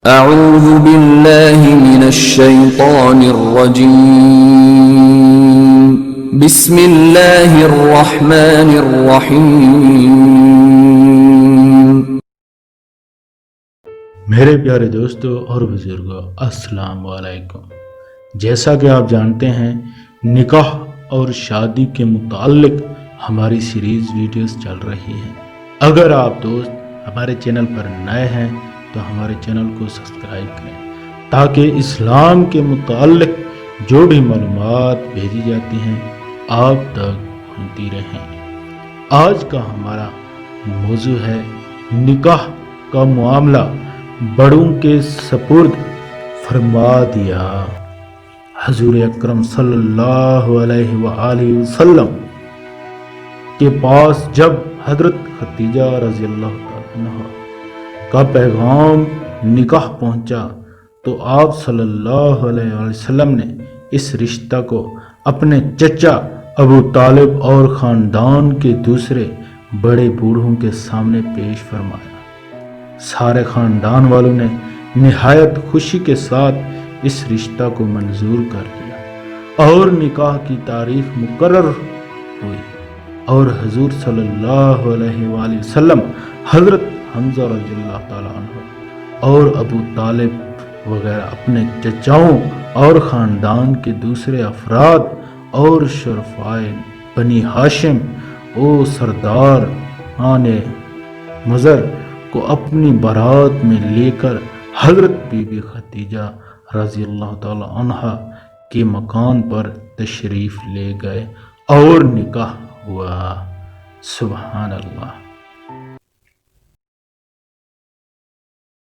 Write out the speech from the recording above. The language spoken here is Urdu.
اعوذ باللہ من الشیطان الرجیم بسم اللہ الرحمن الرحیم۔ میرے پیارے دوستو اور بزرگوں، السلام علیکم۔ جیسا کہ آپ جانتے ہیں، نکاح اور شادی کے متعلق ہماری سیریز ویڈیوز چل رہی ہیں۔ اگر آپ دوست ہمارے چینل پر نئے ہیں تو ہمارے چینل کو سبسکرائب کریں تاکہ اسلام کے متعلق جو بھی معلومات بھیجی جاتی ہیں آپ تک پہنچتی رہیں۔ آج کا ہمارا موضوع ہے نکاح کا معاملہ بڑوں کے سپرد فرما دیا۔ حضور اکرم صلی اللہ علیہ وآلہ وسلم کے پاس جب حضرت خدیجہ رضی اللہ عنہ کا پیغام نکاح پہنچا تو آپ صلی اللہ علیہ وسلم نے اس رشتہ کو اپنے چچا ابو طالب اور خاندان کے دوسرے بڑے بوڑھوں کے سامنے پیش فرمایا۔ سارے خاندان والوں نے نہایت خوشی کے ساتھ اس رشتہ کو منظور کر لیا اور نکاح کی تاریخ مقرر ہوئی، اور حضور صلی اللہ علیہ وآلہ وسلم حضرت حمزہ رضی اللہ تعالیٰ عنہ اور ابو طالب وغیرہ اپنے چچاؤں اور خاندان کے دوسرے افراد اور شرفائے بنی ہاشم و سردار آن مظہر کو اپنی بارات میں لے کر حضرت بی بی خدیجہ رضی اللہ تعالی عنہا کے مکان پر تشریف لے گئے اور نکاح ہوا۔ سبحان اللہ۔